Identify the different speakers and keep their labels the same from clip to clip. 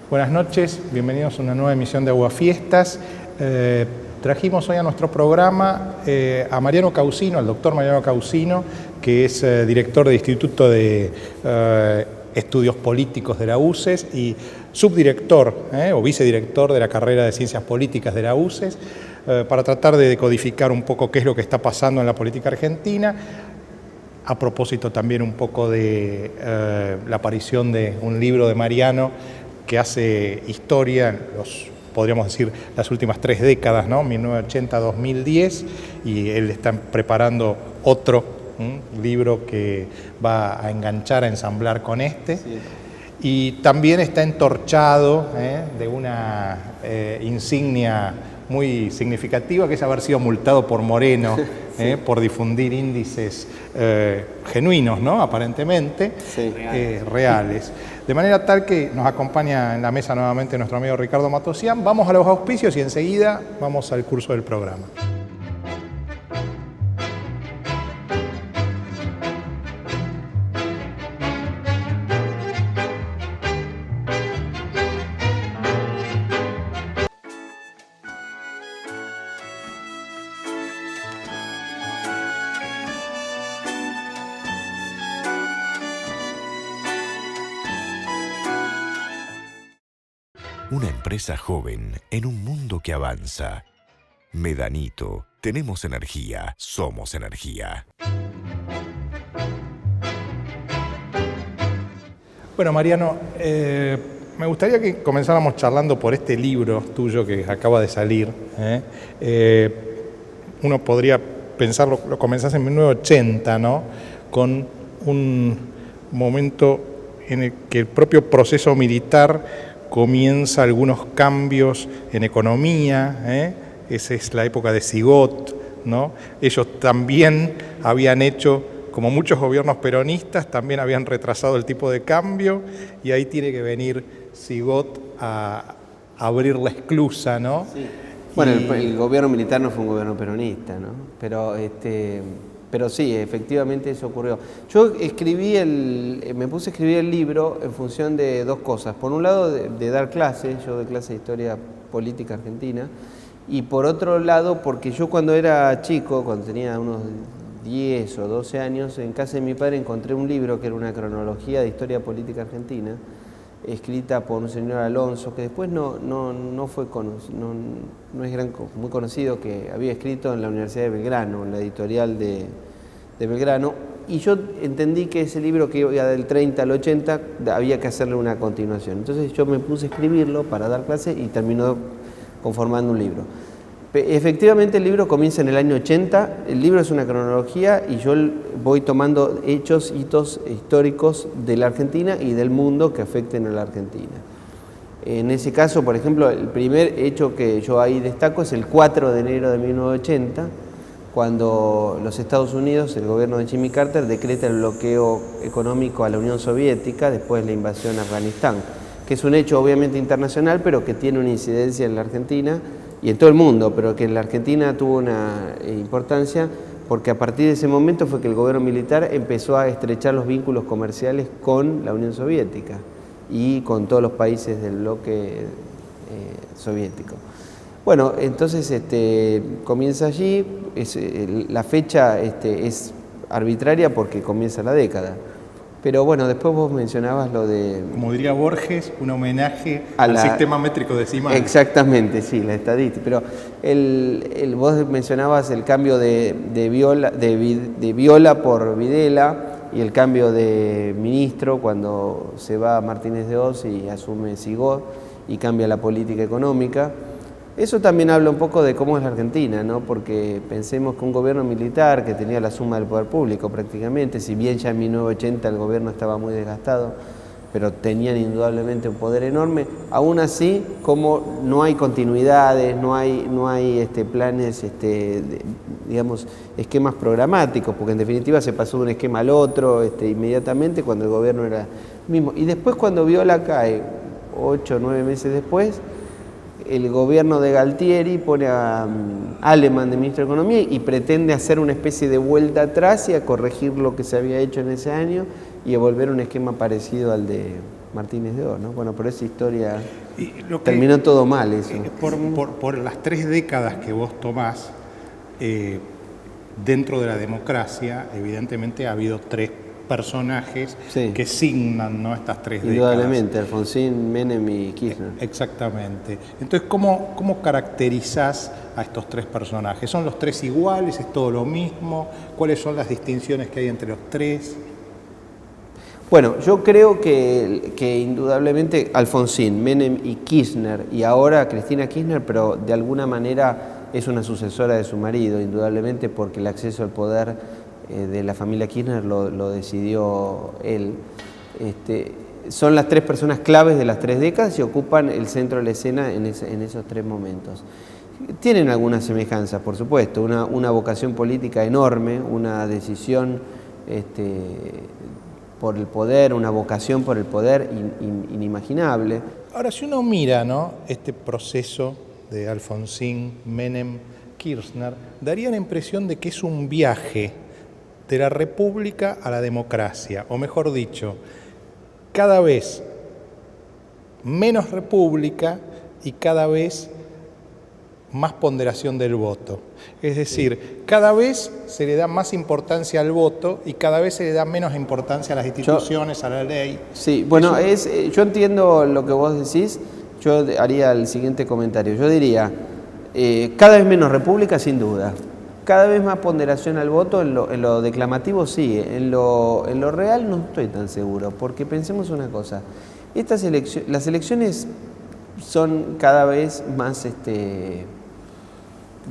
Speaker 1: Buenas noches, bienvenidos a una nueva emisión de Aguafiestas. Trajimos hoy a nuestro programa a Mariano Causino, al doctor Mariano Causino, que es director del Instituto de Estudios Políticos de la UCES y subdirector o vicedirector de la carrera de Ciencias Políticas de la UCES, para tratar de decodificar un poco qué es lo que está pasando en la política argentina, a propósito también un poco de la aparición de un libro de Mariano que hace historia en podríamos decir, las últimas 3 décadas, ¿no? 1980-2010, y él está preparando otro libro que va a enganchar, a ensamblar con este. Sí. Y también está entorchado de una insignia muy significativa, que es haber sido multado por Moreno sí. Por difundir índices genuinos, ¿no? Aparentemente, sí. Reales. De manera tal que nos acompaña en la mesa nuevamente nuestro amigo Ricardo Matosian. Vamos a los auspicios y enseguida vamos al curso del programa.
Speaker 2: Una empresa joven en un mundo que avanza. Medanito, tenemos energía, somos energía.
Speaker 1: Bueno, Mariano, me gustaría que comenzáramos charlando por este libro tuyo que acaba de salir. Uno podría pensarlo, lo comenzás en 1980, ¿no? Con un momento en el que el propio proceso militar comienza algunos cambios en economía, esa es la época de Sigot, ¿no? Ellos también habían hecho, como muchos gobiernos peronistas, también habían retrasado el tipo de cambio, y ahí tiene que venir Sigot a abrir la esclusa, ¿no?
Speaker 3: Sí. Bueno, el gobierno militar no fue un gobierno peronista, ¿no? Pero sí, efectivamente eso ocurrió. Yo me puse a escribir el libro en función de dos cosas. Por un lado, de dar clases, yo doy clase de historia política argentina, y por otro lado, porque yo cuando era chico, cuando tenía unos 10 o 12 años, en casa de mi padre encontré un libro que era una cronología de historia política argentina, escrita por un señor Alonso, que después no es muy conocido, que había escrito en la Universidad de Belgrano, en la editorial de Belgrano, y yo entendí que ese libro, que iba del 30 al 80, había que hacerle una continuación. Entonces yo me puse a escribirlo para dar clase y terminó conformando un libro. Efectivamente el libro comienza en el año 80, el libro es una cronología y yo voy tomando hitos históricos de la Argentina y del mundo que afecten a la Argentina. En ese caso, por ejemplo, el primer hecho que yo ahí destaco es el 4 de enero de 1980, cuando los Estados Unidos, el gobierno de Jimmy Carter, decreta el bloqueo económico a la Unión Soviética después de la invasión a Afganistán, que es un hecho obviamente internacional, pero que tiene una incidencia en la Argentina y en todo el mundo, pero que en la Argentina tuvo una importancia porque a partir de ese momento fue que el gobierno militar empezó a estrechar los vínculos comerciales con la Unión Soviética y con todos los países del bloque soviético. Bueno, entonces comienza allí, la fecha es arbitraria porque comienza la década. Pero bueno, después vos mencionabas lo de...
Speaker 1: Como diría Borges, un homenaje al sistema métrico decimal.
Speaker 3: Exactamente, sí, la estadística. Pero vos mencionabas el cambio de Viola por Videla y el cambio de ministro cuando se va Martínez de Oz y asume Sigot y cambia la política económica. Eso también habla un poco de cómo es la Argentina, ¿no? Porque pensemos que un gobierno militar que tenía la suma del poder público prácticamente, si bien ya en 1980 el gobierno estaba muy desgastado, pero tenían indudablemente un poder enorme, aún así, como no hay continuidades, no hay planes, digamos, esquemas programáticos, porque en definitiva se pasó de un esquema al otro inmediatamente cuando el gobierno era el mismo. Y después cuando Viola cae, 8 o 9 meses después, el gobierno de Galtieri pone a Alemán de ministro de Economía y pretende hacer una especie de vuelta atrás y a corregir lo que se había hecho en ese año y a volver a un esquema parecido al de Martínez de Oz, ¿no? Bueno, pero esa historia
Speaker 1: Y
Speaker 3: terminó todo mal eso.
Speaker 1: Por las 3 décadas que vos tomás, dentro de la democracia, evidentemente ha habido 3 personajes
Speaker 3: Sí.
Speaker 1: que signan, ¿no?, estas 3 décadas.
Speaker 3: Indudablemente, Alfonsín, Menem y Kirchner.
Speaker 1: Exactamente. Entonces, ¿cómo caracterizás a estos 3 personajes? ¿Son los 3 iguales? ¿Es todo lo mismo? ¿Cuáles son las distinciones que hay entre los 3?
Speaker 3: Bueno, yo creo que indudablemente Alfonsín, Menem y Kirchner, y ahora Cristina Kirchner, pero de alguna manera es una sucesora de su marido, indudablemente porque el acceso al poder de la familia Kirchner lo decidió él. Son las 3 personas claves de las 3 décadas y ocupan el centro de la escena en esos 3 momentos. Tienen algunas semejanzas, por supuesto, una vocación política enorme, una decisión por el poder, una vocación por el poder inimaginable.
Speaker 1: Ahora, si uno mira, ¿no?, este proceso de Alfonsín, Menem, Kirchner, daría la impresión de que es un viaje de la república a la democracia, o mejor dicho, cada vez menos república y cada vez más ponderación del voto. Es decir, cada vez se le da más importancia al voto y cada vez se le da menos importancia a las instituciones, a la ley.
Speaker 3: Sí, bueno, yo entiendo lo que vos decís. Yo haría el siguiente comentario. Yo diría, cada vez menos república, sin duda. Cada vez más ponderación al voto, en lo declamativo sí, en lo real no estoy tan seguro, porque pensemos una cosa, las elecciones son cada vez más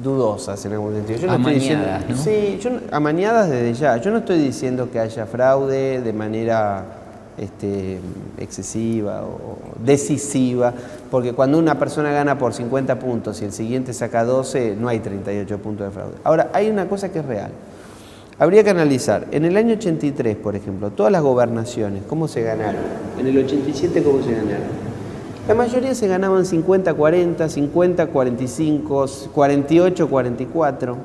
Speaker 3: dudosas en algún sentido. Yo no
Speaker 4: amañadas,
Speaker 3: estoy diciendo, ¿no? Sí, amañadas desde ya. Yo no estoy diciendo que haya fraude de manera excesiva o decisiva, porque cuando una persona gana por 50 puntos y el siguiente saca 12, no hay 38 puntos de fraude. Ahora, hay una cosa que es real. Habría que analizar, en el año 83, por ejemplo, todas las gobernaciones, ¿cómo se ganaron? En el 87, ¿cómo se ganaron? La mayoría se ganaban 50-40, 50-45, 48-44.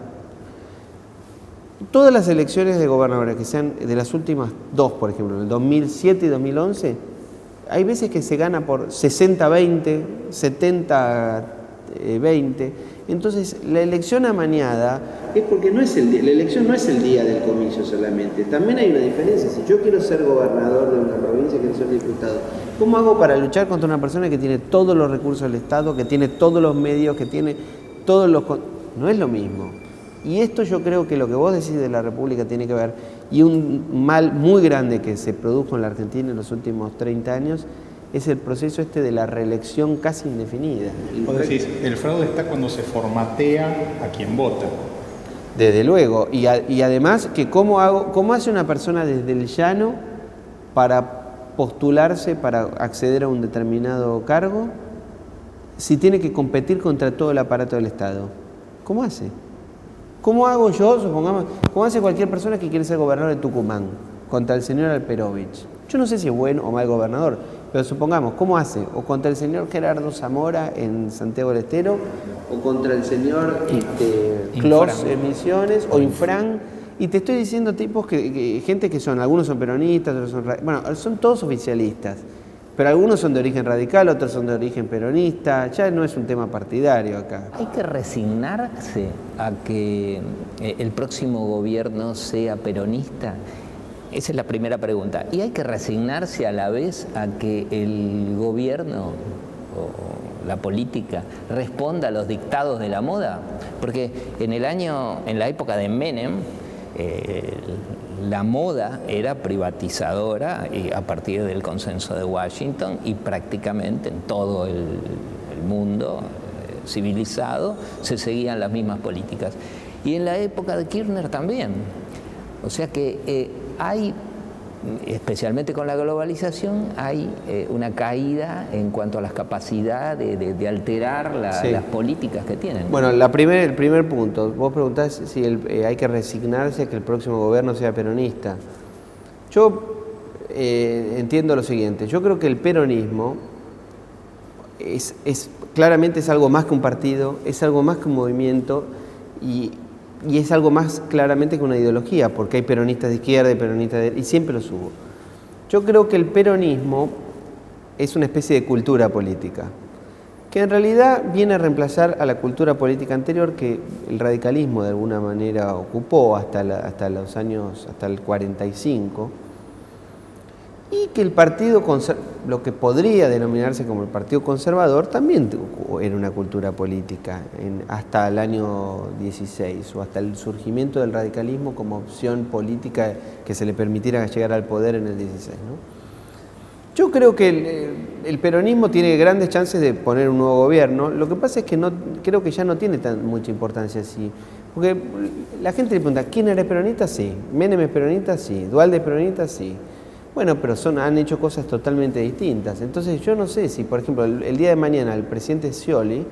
Speaker 3: Todas las elecciones de gobernadores que sean de las últimas 2, por ejemplo, en el 2007 y 2011, hay veces que se gana por 60-20, 70-20. Entonces, la elección amañada es porque la elección no es el día del comicio solamente. También hay una diferencia. Si yo quiero ser gobernador de una provincia, quiero ser diputado, ¿cómo hago para luchar contra una persona que tiene todos los recursos del Estado, que tiene todos los medios, que tiene todos los... No es lo mismo. Y esto yo creo que lo que vos decís de la República tiene que ver, y un mal muy grande que se produjo en la Argentina en los últimos 30 años, es el proceso de la reelección casi indefinida.
Speaker 1: Vos decís, el fraude está cuando se formatea a quien vota.
Speaker 3: Desde luego, y además que cómo hace una persona desde el llano para postularse, para acceder a un determinado cargo, si tiene que competir contra todo el aparato del Estado. ¿Cómo hace? ¿Cómo hago yo, supongamos, cómo hace cualquier persona que quiere ser gobernador de Tucumán contra el señor Alperovich? Yo no sé si es bueno o mal gobernador, pero supongamos, ¿cómo hace? O contra el señor Gerardo Zamora en Santiago del Estero, o contra el señor Clos en Misiones, o Infran. Y te estoy diciendo tipos gente que algunos son peronistas, otros son todos oficialistas. Pero algunos son de origen radical, otros son de origen peronista, ya no es un tema partidario acá.
Speaker 4: ¿Hay que resignarse a que el próximo gobierno sea peronista? Esa es la primera pregunta. ¿Y hay que resignarse a la vez a que el gobierno o la política responda a los dictados de la moda? Porque en la época de Menem, la moda era privatizadora a partir del consenso de Washington y prácticamente en todo el mundo civilizado se seguían las mismas políticas. Y en la época de Kirchner también. O sea que hay, especialmente con la globalización, hay una caída en cuanto a las capacidades de alterar las políticas que tienen.
Speaker 3: Bueno, el primer punto, vos preguntás si hay que resignarse a que el próximo gobierno sea peronista. Yo entiendo lo siguiente, yo creo que el peronismo claramente es algo más que un partido, es algo más que un movimiento y es algo más claramente que una ideología, porque hay peronistas de izquierda y peronistas de derecha, y siempre los hubo. Yo creo que el peronismo es una especie de cultura política, que en realidad viene a reemplazar a la cultura política anterior que el radicalismo de alguna manera ocupó hasta el 45, y que el partido, lo que podría denominarse como el Partido Conservador, también era una cultura política hasta el año 16, o hasta el surgimiento del radicalismo como opción política que se le permitiera llegar al poder en el 16, ¿no? Yo creo que el peronismo tiene grandes chances de poner un nuevo gobierno. Lo que pasa es que creo que ya no tiene mucha importancia así. Porque la gente le pregunta, ¿quién era peronista? Sí. ¿Menem es peronista? Sí. ¿Duhalde es peronista? Sí. Bueno, pero han hecho cosas totalmente distintas. Entonces yo no sé si, por ejemplo, el día de mañana el presidente Scioli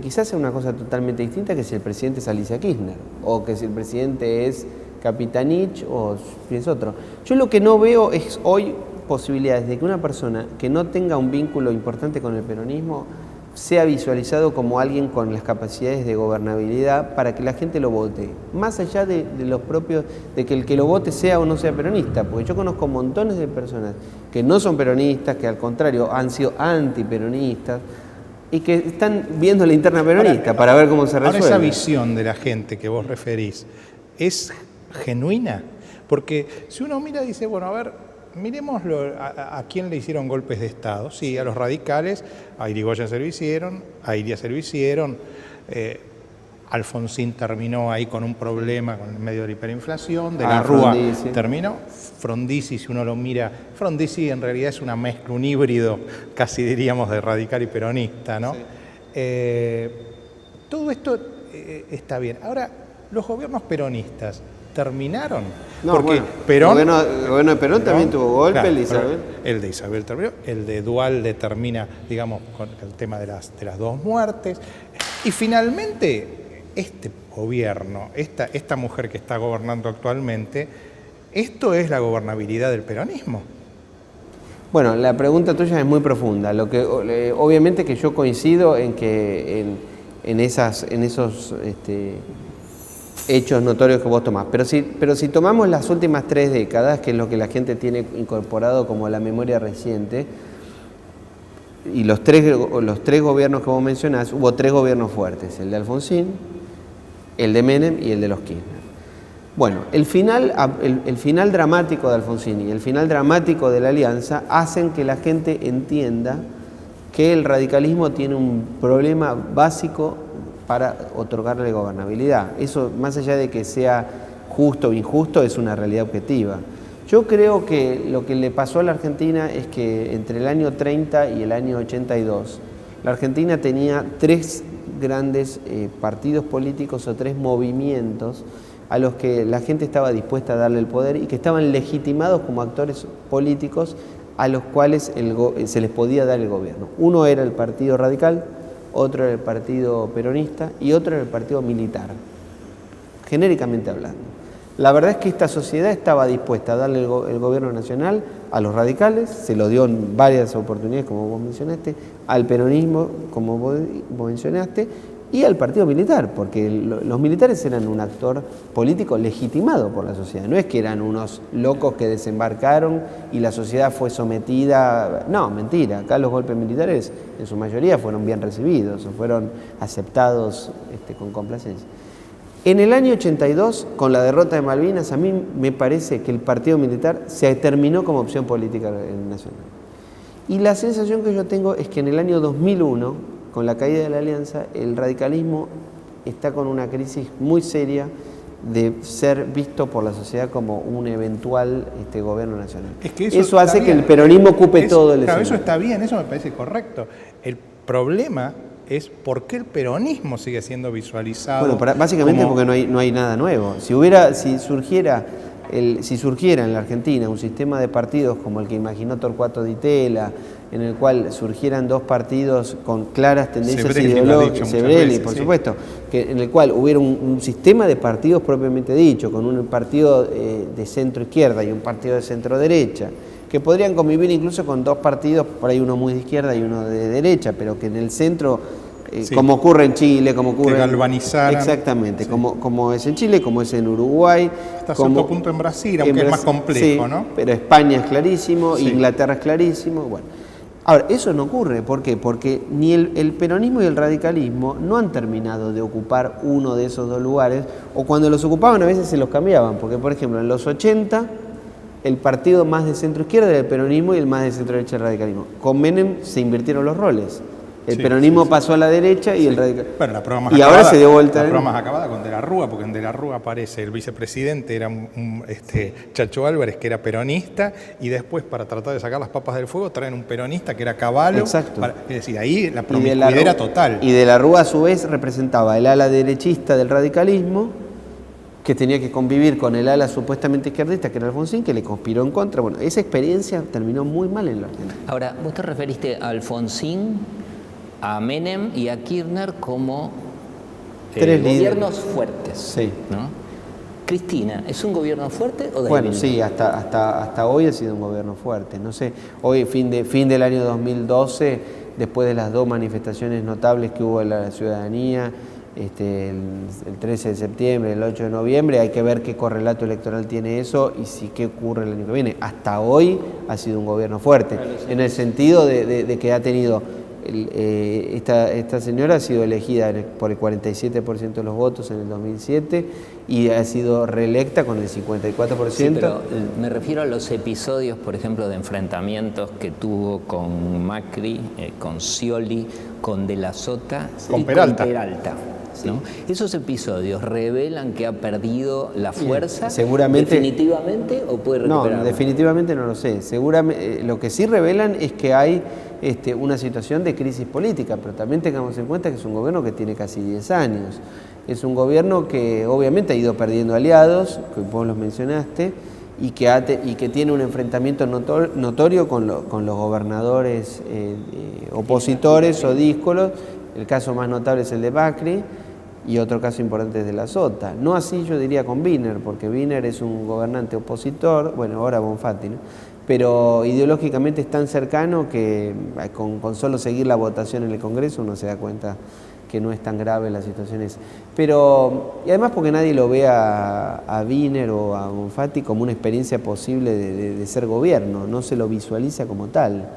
Speaker 3: quizás sea una cosa totalmente distinta que si el presidente es Alicia Kirchner, o que si el presidente es Capitanich o si es otro. Yo lo que no veo es hoy posibilidades de que una persona que no tenga un vínculo importante con el peronismo sea visualizado como alguien con las capacidades de gobernabilidad para que la gente lo vote, más allá de los propios, de que el que lo vote sea o no sea peronista, porque yo conozco montones de personas que no son peronistas, que al contrario han sido antiperonistas y que están viendo la interna peronista para ver cómo se resuelve.
Speaker 1: Ahora, esa visión de la gente que vos referís, ¿es genuina? Porque si uno mira y dice, bueno, a ver, miremoslo a quién le hicieron golpes de Estado. Sí, a los radicales, a Irigoyen se lo hicieron, a Iria se lo hicieron, Alfonsín terminó ahí con un problema con el medio de la hiperinflación, de la Rúa terminó, Frondizi, si uno lo mira, Frondizi en realidad es una mezcla, un híbrido, casi diríamos, de radical y peronista, ¿no? Sí. Todo esto está bien. Ahora, los gobiernos peronistas ¿terminaron?
Speaker 3: No,
Speaker 1: porque
Speaker 3: bueno,
Speaker 1: Perón,
Speaker 3: el gobierno de Perón también tuvo golpe,
Speaker 1: claro,
Speaker 3: el de Isabel.
Speaker 1: El de Isabel terminó, el de Duhalde termina, digamos, con el tema de las dos muertes. Y finalmente, este gobierno, esta mujer que está gobernando actualmente, ¿esto es la gobernabilidad del peronismo? Bueno,
Speaker 3: la pregunta tuya es muy profunda. Obviamente que yo coincido en que en esos hechos notorios que vos tomás. Pero si tomamos las últimas 3 décadas, que es lo que la gente tiene incorporado como la memoria reciente, y los tres gobiernos que vos mencionás, hubo 3 gobiernos fuertes, el de Alfonsín, el de Menem y el de los Kirchner. Bueno, el final dramático de Alfonsín y el final dramático de la Alianza hacen que la gente entienda que el radicalismo tiene un problema básico para otorgarle gobernabilidad. Eso, más allá de que sea justo o injusto, es una realidad objetiva. Yo creo que lo que le pasó a la Argentina es que entre el año 30 y el año 82, la Argentina tenía 3 grandes partidos políticos o 3 movimientos a los que la gente estaba dispuesta a darle el poder y que estaban legitimados como actores políticos a los cuales se les podía dar el gobierno. Uno era el Partido Radical, otro era el Partido Peronista y otro era el Partido Militar, genéricamente hablando. La verdad es que esta sociedad estaba dispuesta a darle el gobierno nacional a los radicales, se lo dio en varias oportunidades, como vos mencionaste, al peronismo, como vos mencionaste, y al Partido Militar, porque los militares eran un actor político legitimado por la sociedad. No es que eran unos locos que desembarcaron y la sociedad fue sometida. No, mentira. Acá los golpes militares en su mayoría fueron bien recibidos o fueron aceptados con complacencia. En el año 82, con la derrota de Malvinas, a mí me parece que el Partido Militar se terminó como opción política nacional. Y la sensación que yo tengo es que en el año 2001, con la caída de la Alianza, el radicalismo está con una crisis muy seria de ser visto por la sociedad como un eventual gobierno nacional. Es que eso hace que el peronismo ocupe todo el escenario.
Speaker 1: Claro, eso está bien, eso me parece correcto. El problema es por qué el peronismo sigue siendo visualizado.
Speaker 3: Bueno, básicamente porque no hay nada nuevo. Si surgiera en la Argentina un sistema de partidos como el que imaginó Torcuato Di Tella, en el cual surgieran 2 partidos con claras tendencias ideológicas, Sebrelli, por supuesto, en el cual hubiera un sistema de partidos propiamente dicho, con un partido de centro-izquierda y un partido de centro-derecha, que podrían convivir incluso con 2 partidos, por ahí uno muy de izquierda y uno de derecha, pero que en el centro, como ocurre en Chile, como ocurre...
Speaker 1: Que galvanizaran.
Speaker 3: Exactamente, como es en Chile, como es en Uruguay.
Speaker 1: Hasta cierto punto en Brasil, aunque es más complejo, ¿no?
Speaker 3: Pero España es clarísimo, Inglaterra es clarísimo, bueno. Ahora, eso no ocurre. ¿Por qué? Porque ni el peronismo y el radicalismo no han terminado de ocupar uno de esos dos lugares, o cuando los ocupaban a veces se los cambiaban, porque por ejemplo en los 80 el partido más de centro izquierda era el peronismo y el más de centro derecha el radicalismo. Con Menem se invirtieron los roles. El peronismo pasó a la derecha y el radicalismo.
Speaker 1: Bueno, la prueba más
Speaker 3: y
Speaker 1: acabada,
Speaker 3: ahora se dio vuelta.
Speaker 1: La prueba más acabada con De la Rúa, porque en De la Rúa aparece el vicepresidente, era Chacho Álvarez, que era peronista, y después, para tratar de sacar las papas del fuego, traen un peronista que era Cavallo.
Speaker 3: Exacto.
Speaker 1: Es decir, ahí la promiscuidad era total.
Speaker 3: Y De la Rúa, a su vez, representaba el ala derechista del radicalismo, que tenía que convivir con el ala supuestamente izquierdista, que era Alfonsín, que le conspiró en contra. Bueno, esa experiencia terminó muy mal en la Argentina.
Speaker 4: Ahora, vos te referiste a Alfonsín, a Menem y a Kirchner como
Speaker 3: tres
Speaker 4: gobiernos fuertes.
Speaker 3: Sí.
Speaker 4: ¿No? Cristina, ¿es un gobierno fuerte o débil?
Speaker 3: Bueno, sí, hasta hoy ha sido un gobierno fuerte. No sé, hoy, fin del año 2012, después de las dos manifestaciones notables que hubo en la ciudadanía, el 13 de septiembre, el 8 de noviembre, hay que ver qué correlato electoral tiene eso y si qué ocurre el año que viene. Hasta hoy ha sido un gobierno fuerte, en el sentido de que ha tenido... esta señora ha sido elegida por el 47% de los votos en el 2007 y ha sido reelecta con el 54%.
Speaker 4: Sí, pero me refiero a los episodios, por ejemplo, de enfrentamientos que tuvo con Macri, con Scioli, con De la Sota
Speaker 1: con Peralta.
Speaker 4: ¿no? Esos episodios revelan que ha perdido la fuerza.
Speaker 3: Seguramente,
Speaker 4: definitivamente, o puede recuperarla.
Speaker 3: No, definitivamente no lo sé. Seguramente, lo que sí revelan es que hay una situación de crisis política, pero también tengamos en cuenta que es un gobierno que tiene casi 10 años. Es un gobierno que obviamente ha ido perdiendo aliados, que vos los mencionaste, y que tiene un enfrentamiento notorio con los gobernadores opositores o díscolos. El caso más notable es el de Macri y otro caso importante es De la Sota. No así yo diría con Wiener, porque Wiener es un gobernante opositor, bueno, ahora Bonfatti, ¿no? Pero ideológicamente es tan cercano que con solo seguir la votación en el Congreso uno se da cuenta que no es tan grave la situación esa. Pero, y además porque nadie lo ve a Wiener o a Bonfatti como una experiencia posible de ser gobierno, no se lo visualiza como tal.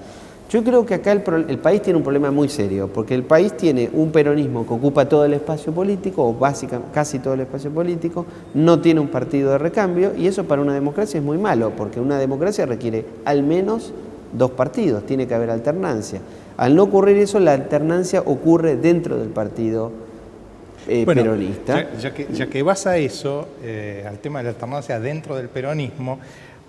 Speaker 3: Yo creo que acá el país tiene un problema muy serio, porque el país tiene un peronismo que ocupa todo el espacio político, o casi todo el espacio político, no tiene un partido de recambio, y eso para una democracia es muy malo, porque una democracia requiere al menos dos partidos, tiene que haber alternancia. Al no ocurrir eso, la alternancia ocurre dentro del partido peronista.
Speaker 1: Ya que vas a eso, al tema de la alternancia dentro del peronismo,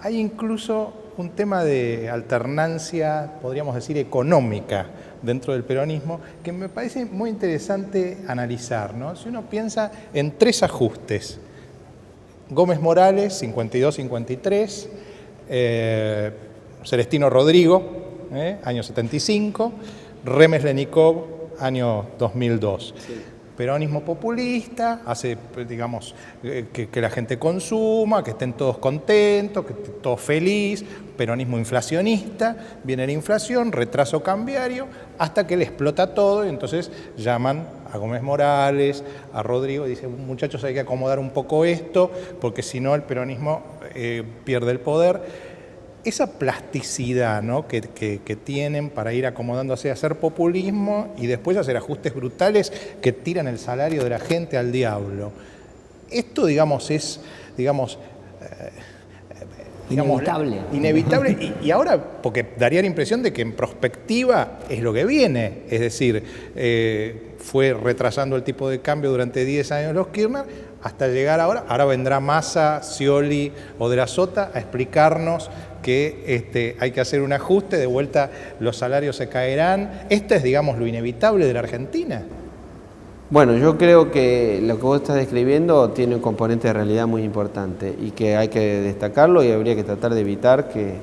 Speaker 1: hay incluso un tema de alternancia, podríamos decir, económica dentro del peronismo, que me parece muy interesante analizar, ¿no? Si uno piensa en tres ajustes: Gómez Morales, 52-53, Celestino Rodrigo, año 75, Remes-Lenikov, año 2002. Sí. Peronismo populista, hace, digamos, que la gente consuma, que estén todos contentos, que estén todos felices. Peronismo inflacionista, viene la inflación, retraso cambiario, hasta que le explota todo y entonces llaman a Gómez Morales, a Rodrigo, y dicen: muchachos, hay que acomodar un poco esto, porque si no el peronismo pierde el poder. Esa plasticidad, ¿no?, que tienen para ir acomodándose a hacer populismo y después hacer ajustes brutales que tiran el salario de la gente al diablo. Esto, digamos, es, inevitable y ahora, porque daría la impresión de que en prospectiva es lo que viene, es decir, fue retrasando el tipo de cambio durante 10 años los Kirchner, hasta llegar ahora vendrá Massa, Scioli o De la Sota a explicarnos que hay que hacer un ajuste, de vuelta los salarios se caerán. ¿Esto es, digamos, lo inevitable de la Argentina?
Speaker 3: Bueno, yo creo que lo que vos estás describiendo tiene un componente de realidad muy importante y que hay que destacarlo y habría que tratar de evitar que...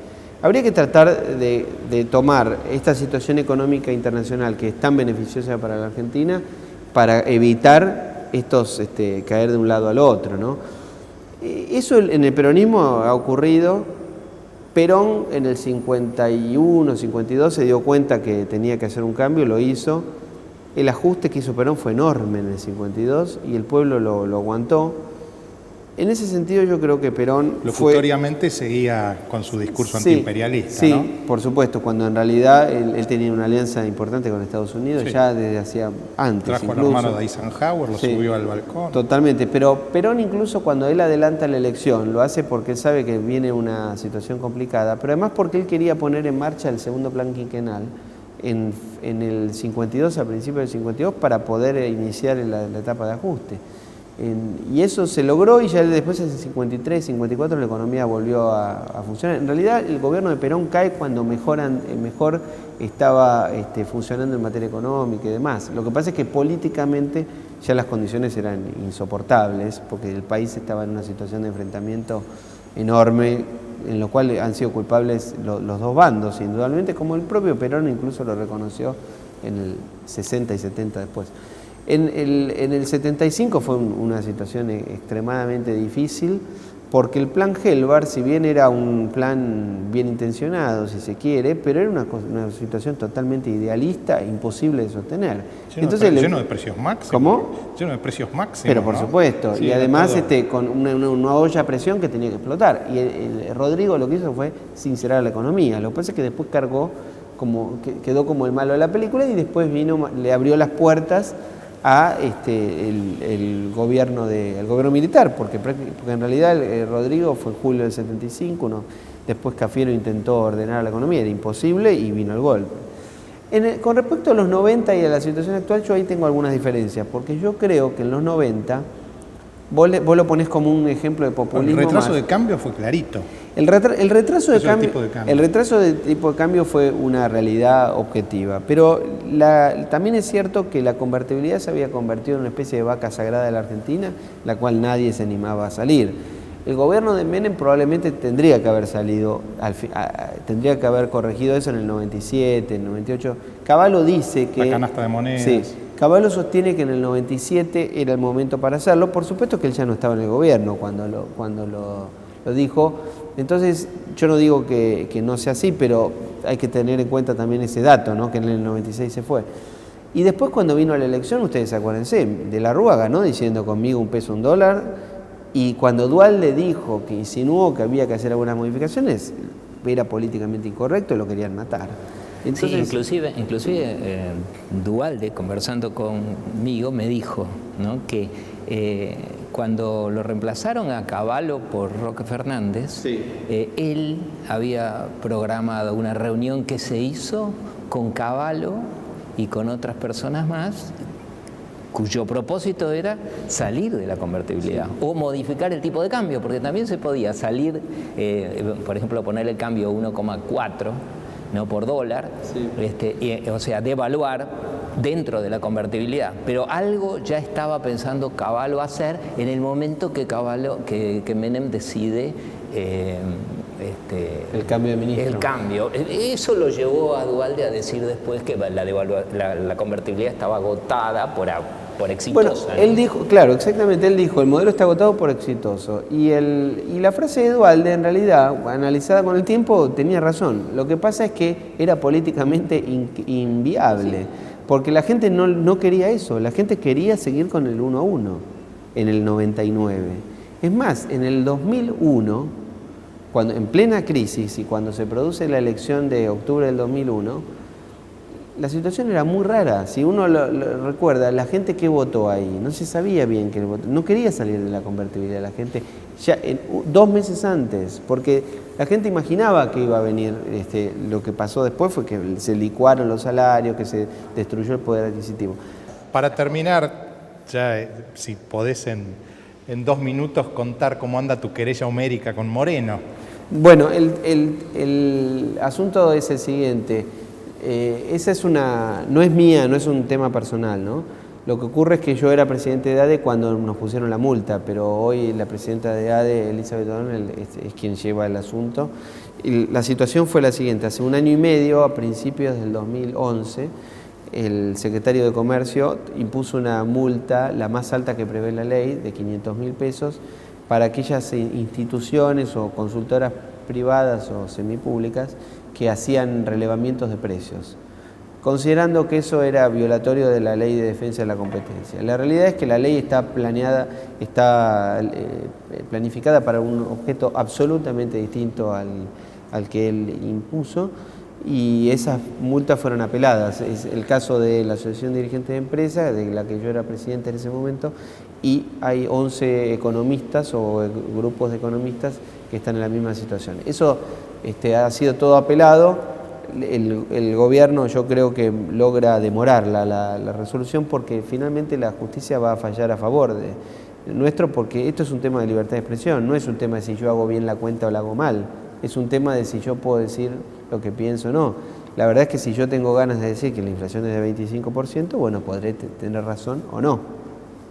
Speaker 3: Habría que tratar de tomar esta situación económica internacional que es tan beneficiosa para la Argentina para evitar estos caer de un lado al otro, ¿no? Eso en el peronismo ha ocurrido. Perón en el 51, 52 se dio cuenta que tenía que hacer un cambio, lo hizo. El ajuste que hizo Perón fue enorme en el 52 y el pueblo lo aguantó. En ese sentido yo creo que Perón
Speaker 1: locutoriamente seguía con su discurso antiimperialista,
Speaker 3: sí,
Speaker 1: ¿no?
Speaker 3: por supuesto, cuando en realidad él tenía una alianza importante con Estados Unidos ya desde hacía antes.
Speaker 1: Trajo
Speaker 3: incluso
Speaker 1: a los hermanos de Eisenhower, lo subió al balcón.
Speaker 3: Totalmente, pero Perón incluso cuando él adelanta la elección lo hace porque él sabe que viene una situación complicada, pero además porque él quería poner en marcha el segundo plan quinquenal en el 52, a principios del 52, para poder iniciar la etapa de ajuste. Y eso se logró y ya después en 53, 54 la economía volvió a funcionar. En realidad el gobierno de Perón cae cuando mejor estaba funcionando en materia económica y demás. Lo que pasa es que políticamente ya las condiciones eran insoportables porque el país estaba en una situación de enfrentamiento enorme en lo cual han sido culpables los dos bandos, indudablemente, como el propio Perón incluso lo reconoció en el 60 y 70 después. En el 75 fue una situación extremadamente difícil porque el plan Helbar, si bien era un plan bien intencionado, si se quiere, pero era una situación totalmente idealista e imposible de sostener.
Speaker 1: Lleno de precios máximos.
Speaker 3: ¿Cómo?
Speaker 1: Lleno de precios máximos.
Speaker 3: Pero por supuesto,
Speaker 1: sí,
Speaker 3: y además con una olla a presión que tenía que explotar. Y Rodrigo lo que hizo fue sincerar la economía. Lo que pasa es que después quedó como el malo de la película y después le abrió las puertas a el gobierno militar, porque en realidad Rodrigo fue en julio del 75, después Cafiero intentó ordenar la economía, era imposible y vino el golpe. Con respecto a los 90 y a la situación actual, yo ahí tengo algunas diferencias, porque yo creo que en los 90, vos lo ponés como un ejemplo de populismo.
Speaker 1: El retraso de cambio fue clarito.
Speaker 3: El retraso de tipo de cambio fue una realidad objetiva, pero también es cierto que la convertibilidad se había convertido en una especie de vaca sagrada de la Argentina, la cual nadie se animaba a salir. El gobierno de Menem probablemente tendría que haber salido, tendría que haber corregido eso en el 97, en el 98. Cavallo dice que...
Speaker 1: La canasta de monedas.
Speaker 3: Sí, Cavallo sostiene que en el 97 era el momento para hacerlo. Por supuesto que él ya no estaba en el gobierno cuando lo dijo. Entonces, yo no digo que no sea así, pero hay que tener en cuenta también ese dato, ¿no? Que en el 96 se fue. Y después cuando vino la elección, ustedes acuérdense, de la Rúa ganó diciendo conmigo $1 peso, $1, y cuando Duhalde dijo, que insinuó que había que hacer algunas modificaciones, era políticamente incorrecto y lo querían matar. Entonces,
Speaker 4: sí, inclusive Duhalde, conversando conmigo, me dijo, ¿no?, que cuando lo reemplazaron a Cavallo por Roque Fernández, él había programado una reunión que se hizo con Cavallo y con otras personas más, cuyo propósito era salir de la convertibilidad o modificar el tipo de cambio, porque también se podía salir, por ejemplo, poner el cambio 1,4, ¿no?, por dólar, o sea, devaluar dentro de la convertibilidad. Pero algo ya estaba pensando Cavallo hacer en el momento que Menem decide
Speaker 3: el cambio de ministro.
Speaker 4: El cambio. Eso lo llevó a Duhalde a decir después que la convertibilidad estaba agotada por exitosa.
Speaker 3: Bueno, él dijo, claro, exactamente, él dijo, el modelo está agotado por exitoso. Y la frase de Duhalde, en realidad, analizada con el tiempo, tenía razón. Lo que pasa es que era políticamente inviable, porque la gente no quería eso, la gente quería seguir con el 1 a 1 en el 99. Es más, en el 2001, en plena crisis y cuando se produce la elección de octubre del 2001, la situación era muy rara. Si uno lo recuerda, la gente que votó ahí, no se sabía bien que votó, no quería salir de la convertibilidad, la gente ya 2 meses antes, porque la gente imaginaba que iba a venir, lo que pasó después fue que se licuaron los salarios, que se destruyó el poder adquisitivo.
Speaker 1: Para terminar, ya si podés en 2 minutos contar cómo anda tu querella homérica con Moreno.
Speaker 3: Bueno, el asunto es el siguiente. Esa no es mía, no es un tema personal, ¿no? Lo que ocurre es que yo era presidente de ADE cuando nos pusieron la multa, pero hoy la presidenta de ADE, Elizabeth O'Donnell, es quien lleva el asunto. Y la situación fue la siguiente: hace 1 año y medio, a principios del 2011, el secretario de Comercio impuso una multa, la más alta que prevé la ley, de 500.000 pesos, para aquellas instituciones o consultoras privadas o semipúblicas que hacían relevamientos de precios. considerando que eso era violatorio de la Ley de Defensa de la Competencia. La realidad es que la ley está planificada para un objeto absolutamente distinto al que él impuso, y esas multas fueron apeladas. Es el caso de la Asociación de Dirigentes de Empresas, de la que yo era presidente en ese momento, y hay 11 economistas o grupos de economistas que están en la misma situación. Eso ha sido todo apelado. El gobierno, yo creo que logra demorar la resolución, porque finalmente la justicia va a fallar a favor de nuestro, porque esto es un tema de libertad de expresión, no es un tema de si yo hago bien la cuenta o la hago mal, es un tema de si yo puedo decir lo que pienso o no. La verdad es que si yo tengo ganas de decir que la inflación es de 25%, bueno, podré tener razón o no.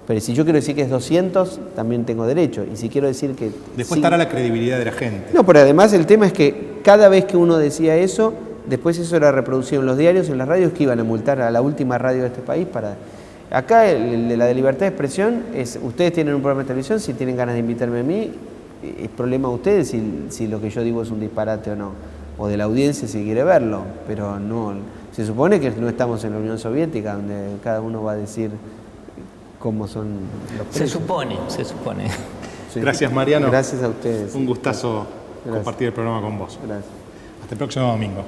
Speaker 3: Pero si yo quiero decir que es 200, también tengo derecho. Y si quiero decir que...
Speaker 1: Después estará la credibilidad de la gente.
Speaker 3: No, pero además el tema es que cada vez que uno decía eso, después eso era reproducido en los diarios, en las radios, que iban a multar a la última radio de este país para... Acá el de la de libertad de expresión es, ustedes tienen un programa de televisión, si tienen ganas de invitarme a mí, es problema de ustedes si lo que yo digo es un disparate o no, o de la audiencia si quiere verlo, pero no, se supone que no estamos en la Unión Soviética, donde cada uno va a decir cómo son los precios.
Speaker 4: Se supone.
Speaker 3: Sí.
Speaker 1: Gracias, Mariano.
Speaker 3: Gracias a ustedes.
Speaker 1: Un gustazo compartir el programa con vos.
Speaker 3: Gracias.
Speaker 1: Hasta el próximo domingo.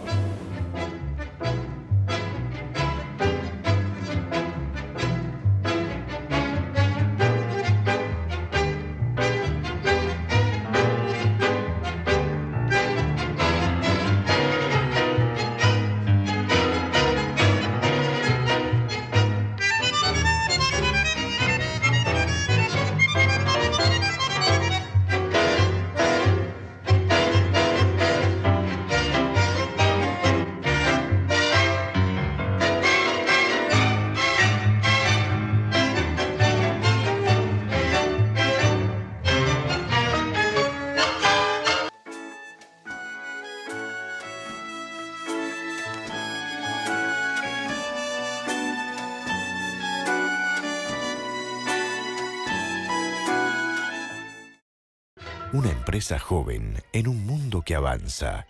Speaker 2: Una empresa joven en un mundo que avanza.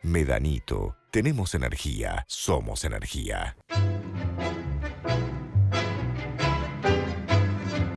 Speaker 2: Medanito, tenemos energía, somos energía.